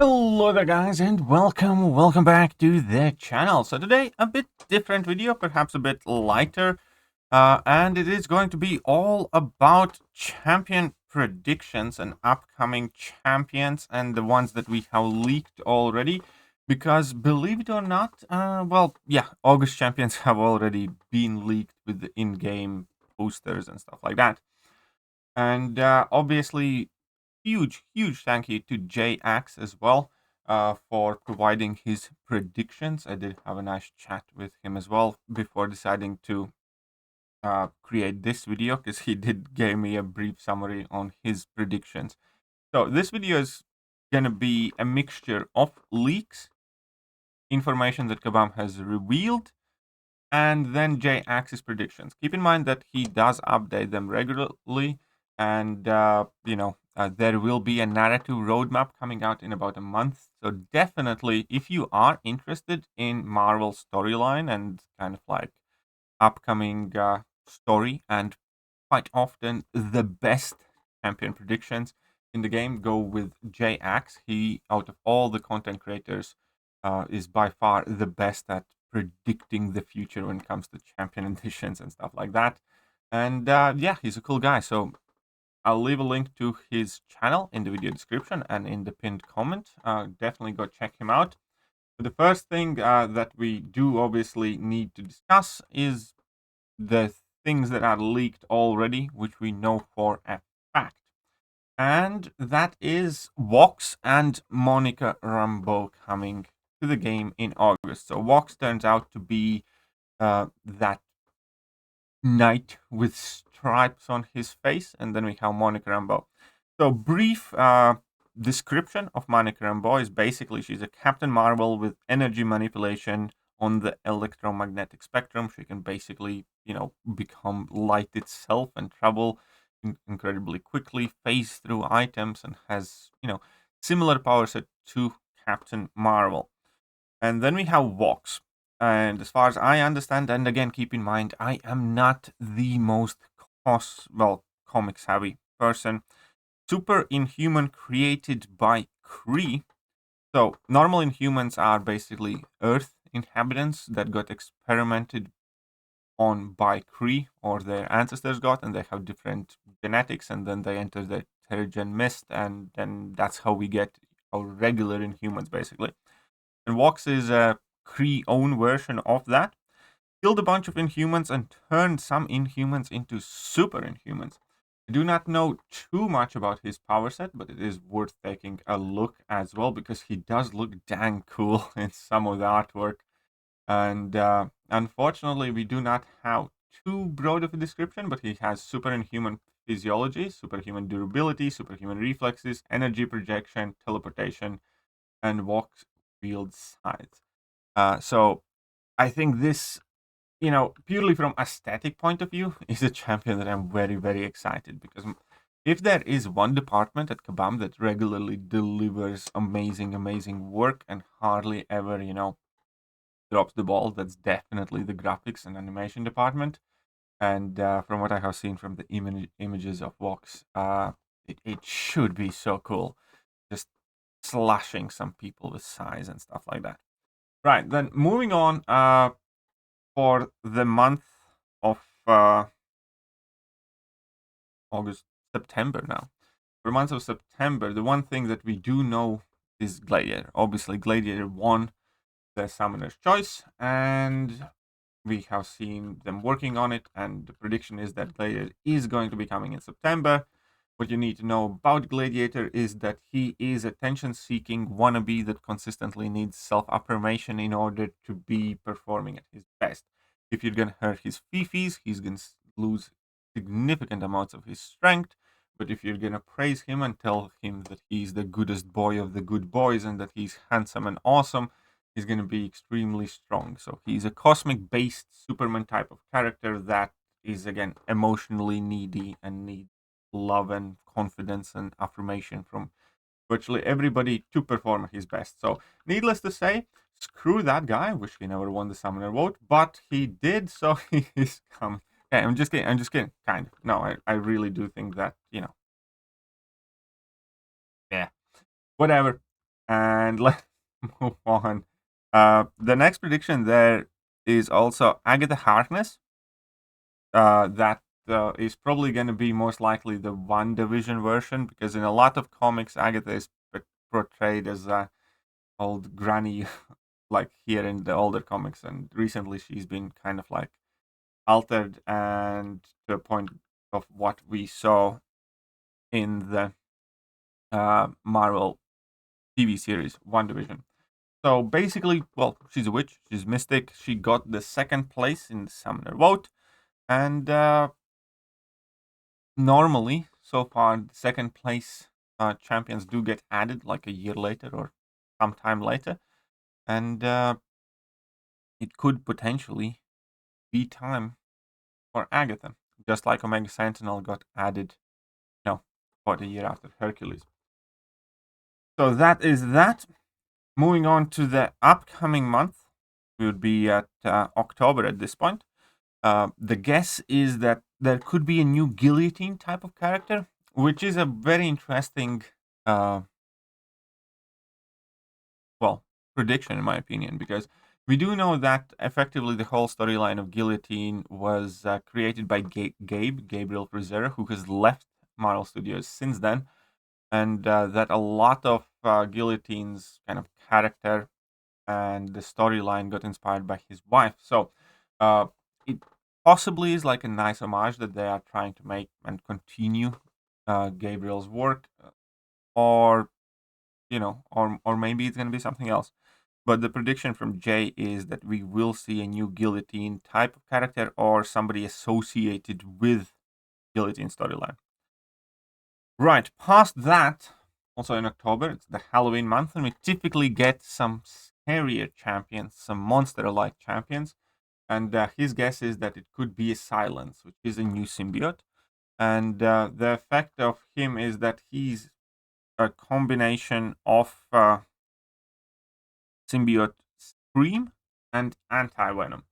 Hello there guys and welcome back to the channel. So today a bit different video, perhaps a bit lighter, and it is going to be all about champion predictions and upcoming champions and the ones that we have leaked already, because believe it or not, August champions have already been leaked with the in-game posters and stuff like that. And obviously huge thank you to JAX as well for providing his predictions. I did have a nice chat with him as well before deciding to create this video, because he did give me a brief summary on his predictions. So this video is going to be a mixture of leaks, information that Kabam has revealed, and then JAX's predictions. Keep in mind that he does update them regularly, and there will be a narrative roadmap coming out in about a month. So definitely, if you are interested in Marvel storyline and kind of like upcoming story, and quite often the best champion predictions in the game go with JAX. He, out of all the content creators, is by far the best at predicting the future when it comes to champion editions and stuff like that. And yeah, he's a cool guy. So I'll leave a link to his channel in the video description and in the pinned comment. Definitely go check him out. But the first thing that we do obviously need to discuss is the things that are leaked already, which we know for a fact. And that is Vox and Monica Rambeau coming to the game in August. So Vox turns out to be that knight with stripes on his face, and then we have Monica Rambeau. So brief description of Monica Rambeau is basically she's a Captain Marvel with energy manipulation on the electromagnetic spectrum. She can basically, become light itself and travel incredibly quickly, phase through items, and has, similar power set to Captain Marvel. And then we have Vox. And as far as I understand, and again, keep in mind, I am not the most comic savvy person. Super Inhuman created by Kree. So normal Inhumans are basically Earth inhabitants that got experimented on by Kree, or their ancestors got, and they have different genetics, and then they enter the Terrigen Mist, and then that's how we get our regular Inhumans, basically. And Vox is a Kree own version of that. Killed a bunch of Inhumans and turned some Inhumans into Super Inhumans. I do not know too much about his power set, but it is worth taking a look as well, because he does look dang cool in some of the artwork. And unfortunately, we do not have too broad of a description, but he has superhuman physiology, superhuman durability, superhuman reflexes, energy projection, teleportation, and walk field size. So I think this, purely from aesthetic point of view, is a champion that I'm very, very excited, because if there is one department at Kabam that regularly delivers amazing work and hardly ever, drops the ball, that's definitely the graphics and animation department. And from what I have seen from the images of Vox, it should be so cool. Just slashing some people with size and stuff like that. Right, then moving on for the month of August, September now. For the month of September, the one thing that we do know is Gladiator. Obviously, Gladiator won the Summoner's Choice, and we have seen them working on it, and the prediction is that Gladiator is going to be coming in September. What you need to know about Gladiator is that he is a attention-seeking wannabe that consistently needs self-affirmation in order to be performing at his best. If you're gonna hurt his fifis, he's gonna lose significant amounts of his strength. But if you're gonna praise him and tell him that he's the goodest boy of the good boys and that he's handsome and awesome, he's going to be extremely strong. So he's a cosmic-based Superman type of character that is, again, emotionally needy and needs love and confidence and affirmation from virtually everybody to perform at his best. So needless to say, screw that guy. Wish he never won the Summoner vote, but he did, so he is coming. Okay, I'm just kidding. Kind of. No, I really do think that, yeah. Whatever. And let's move on. The next prediction there is also Agatha Harkness. That is probably going to be most likely the One Division version, because in a lot of comics, Agatha is portrayed as a old granny, like here in the older comics, and recently she's been kind of like altered and to a point of what we saw in the Marvel TV series One Division. So basically, well, she's a witch, she's mystic. She got the second place in the summoner vote, and normally, so far, the second place champions do get added like a year later or sometime later, and it could potentially be time for Agatha, just like Omega Sentinel got added, about a year after Hercules. So that is that. Moving on to the upcoming month, we would be at October at this point. The guess is that there could be a new guillotine type of character, which is a very interesting, prediction in my opinion, because we do know that effectively the whole storyline of Guillotine was created by Gabriel Frizera, who has left Marvel Studios since then, and that a lot of Guillotine's kind of character and the storyline got inspired by his wife. So it possibly is like a nice homage that they are trying to make and continue Gabriel's work, or or maybe it's going to be something else. But the prediction from Jay is that we will see a new Guillotine type of character or somebody associated with Guillotine storyline. Right, past that, also in October, it's the Halloween month, and we typically get some scarier champions, some monster-like champions. And his guess is that it could be a Silence, which is a new symbiote. And the effect of him is that he's a combination of symbiote Scream and anti-venom.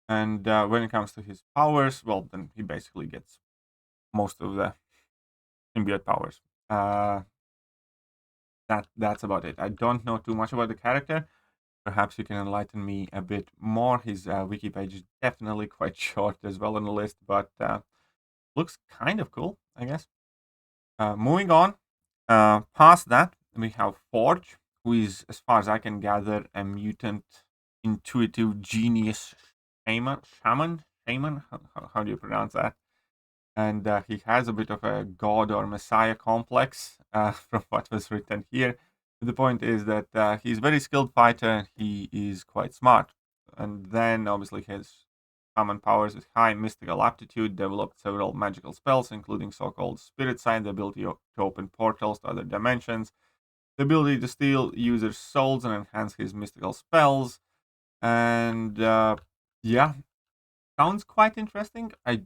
And when it comes to his powers, well, then he basically gets most of the symbiote powers. That's about it. I don't know too much about the character. Perhaps you can enlighten me a bit more. His wiki page is definitely quite short as well on the list, but looks kind of cool, I guess. Moving on, past that, we have Forge, who is, as far as I can gather, a mutant, intuitive genius shaman. How do you pronounce that? And he has a bit of a god or messiah complex, from what was written here. The point is that he's a very skilled fighter. He is quite smart, and then obviously his common powers with high mystical aptitude, developed several magical spells, including so-called Spirit Sight, the ability to open portals to other dimensions, the ability to steal users' souls and enhance his mystical spells. And yeah, sounds quite interesting. I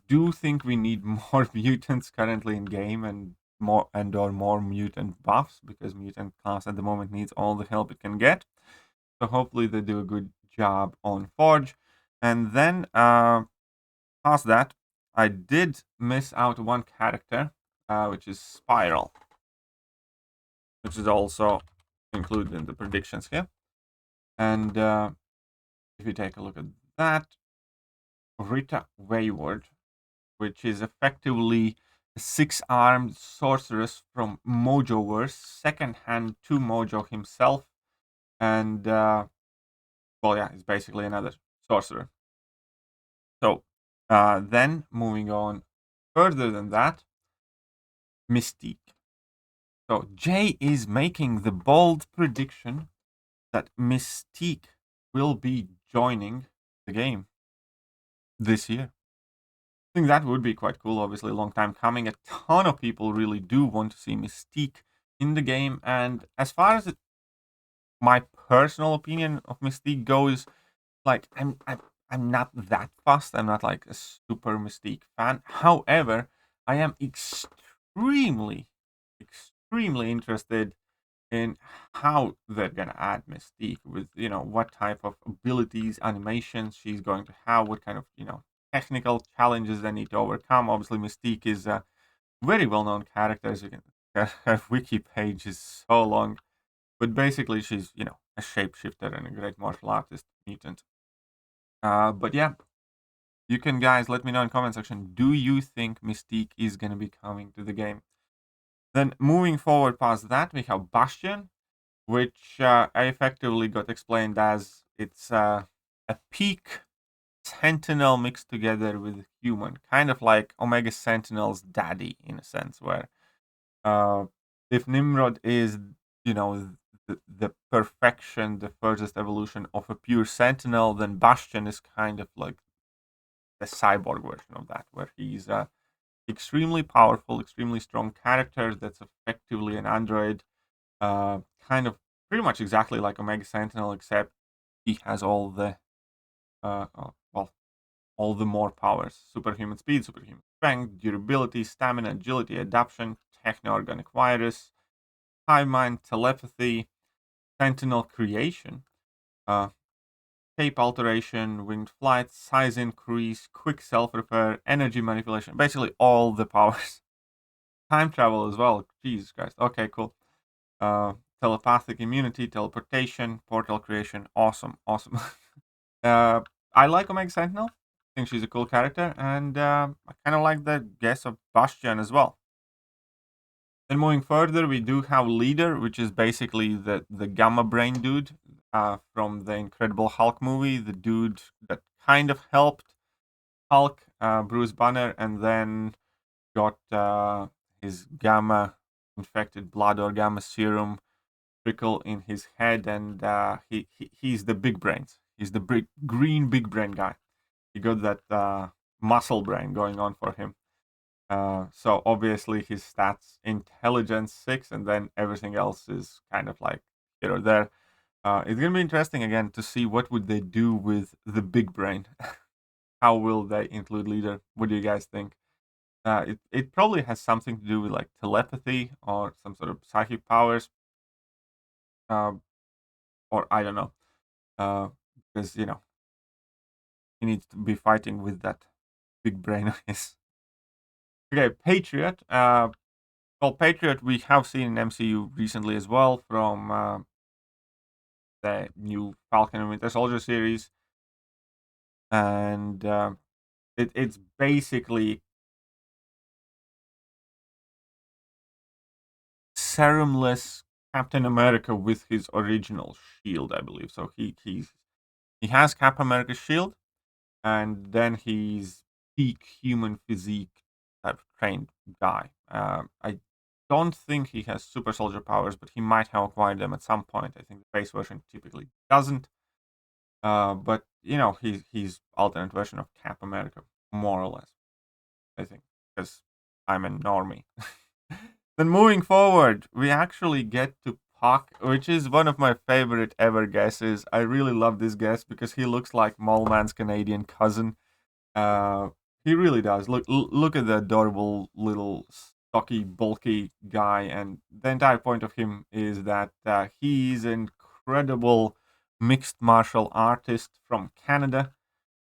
do think we need more mutants currently in game, and more mutant buffs, because mutant class at the moment needs all the help it can get. So hopefully they do a good job on Forge. And then past that, I did miss out one character, which is Spiral, which is also included in the predictions here. And if you take a look at that, Rita Wayward, which is effectively a six-armed sorceress from Mojoverse, second hand to Mojo himself, and it's basically another sorcerer. So then moving on further than that, Mystique. So Jay is making the bold prediction that Mystique will be joining the game this year. I think that would be quite cool. Obviously, a long time coming. A ton of people really do want to see Mystique in the game. And as far as my personal opinion of Mystique goes, like I'm not that fussed. I'm not like a super Mystique fan. However, I am extremely interested in how they're gonna add Mystique, with what type of abilities, animations she's going to have, what kind of technical challenges they need to overcome. Obviously, Mystique is a very well known character. As you can, her wiki page is so long. But basically, she's, you know, a shapeshifter and a great martial artist mutant. But yeah, you can, guys, let me know in comment section. Do you think Mystique is going to be coming to the game? Then moving forward past that, we have Bastion, which I effectively got explained as it's a peak Sentinel mixed together with human, kind of like Omega Sentinel's daddy in a sense, where uh, if Nimrod is, you know, the perfection, the furthest evolution of a pure Sentinel, then Bastion is kind of like the cyborg version of that, where he's a extremely powerful, extremely strong character that's effectively an android, kind of pretty much exactly like Omega Sentinel, except he has all the well, all the more powers: superhuman speed, superhuman strength, durability, stamina, agility, adaptation, techno-organic virus, hive mind, telepathy, sentinel creation, uh, shape alteration, winged flight, size increase, quick self-repair, energy manipulation, basically all the powers. Time travel as well. Jesus Christ. Okay, cool. Telepathic immunity, teleportation, portal creation. Awesome, awesome. I like Omega Sentinel. I think she's a cool character, and I kind of like the guess of Bastion as well. Then moving further, we do have Leader, which is basically the Gamma Brain dude from the Incredible Hulk movie, the dude that kind of helped Hulk, Bruce Banner, and then got his gamma infected blood or gamma serum trickle in his head, and he's the big brains. He's the green big brain guy. He got that muscle brain going on for him. So obviously his stats: intelligence 6, and then everything else is kind of like here or there. It's gonna be interesting again to see what would they do with the big brain. How will they include Leader? What do you guys think? It probably has something to do with like telepathy or some sort of psychic powers, uh, or I don't know, because you know he needs to be fighting with that big brain of his. Okay, Patriot. Well, Patriot we have seen in MCU recently as well from the new Falcon and Winter Soldier series, and it's basically serumless Captain America with his original shield, I believe. So he has Cap America's shield, and then he's peak human physique type trained guy. I don't think he has super soldier powers, but he might have acquired them at some point. I think the base version typically doesn't. But you know, he's alternate version of Cap America, more or less. I think, because I'm a normie. Then moving forward, we actually get to Puck, which is one of my favorite ever guesses. I really love this guess because he looks like Mallman's Canadian cousin. Uh, he really does. Look at the adorable little stocky, bulky guy, and the entire point of him is that he's an incredible mixed martial artist from Canada.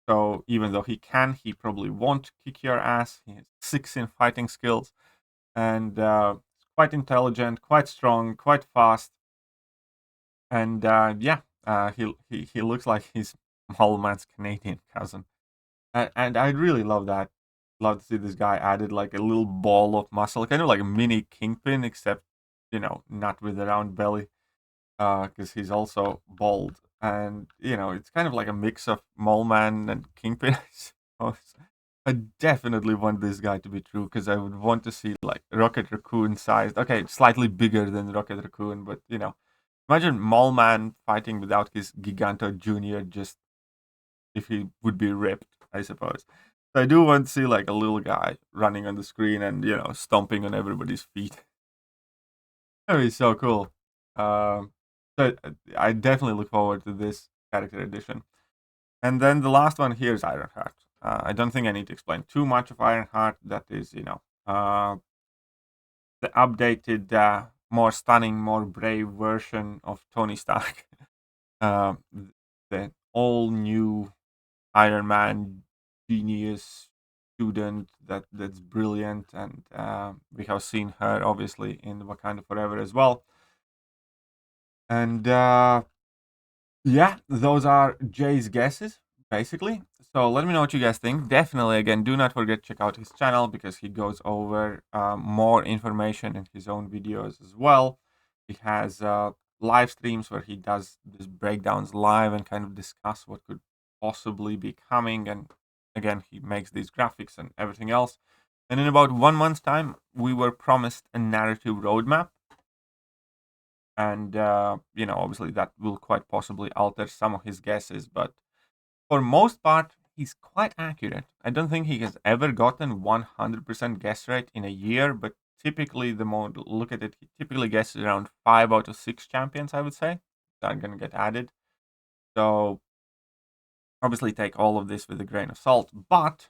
So even though he can, he probably won't kick your ass. He has 6 in fighting skills, and quite intelligent, quite strong, quite fast, and yeah, he looks like he's Mallman's Canadian cousin. And I really love that. Love to see this guy added like a little ball of muscle, kind of like a mini Kingpin, except you know not with a round belly, because he's also bald, and you know it's kind of like a mix of Mole Man and Kingpin. I suppose. I definitely want this guy to be true because I would want to see like Rocket Raccoon sized. Okay, slightly bigger than Rocket Raccoon, but you know, imagine Mole Man fighting without his Giganto Junior, just if he would be ripped, I suppose. So I do want to see like a little guy running on the screen and you know stomping on everybody's feet. That would be so cool. Um, so I definitely look forward to this character edition. And then the last one here is Ironheart. I don't think I need to explain too much of Ironheart. That is, you know, the updated, more stunning, more brave version of Tony Stark. uh, the all new Iron Man genius student that's brilliant, and we have seen her obviously in Wakanda Forever as well. And yeah, those are Jay's guesses, basically. So let me know what you guys think. Definitely, again, do not forget to check out his channel because he goes over more information in his own videos as well. He has live streams where he does these breakdowns live and kind of discuss what could possibly be coming. And again, he makes these graphics and everything else. And in about 1 month's time, we were promised a narrative roadmap. And, obviously that will quite possibly alter some of his guesses, but for most part, he's quite accurate. I don't think he has ever gotten 100% guess rate in a year, but typically, the more look at it, he typically guesses around 5 out of 6 champions, I would say, that are going to get added. So, obviously, take all of this with a grain of salt, but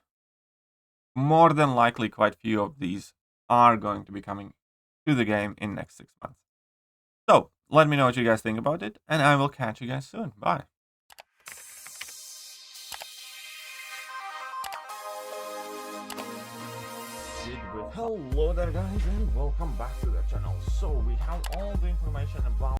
more than likely, quite few of these are going to be coming to the game in next 6 months. So, let me know what you guys think about it, and I will catch you guys soon. Bye. Hello there guys and welcome back to the channel. So we have all the information about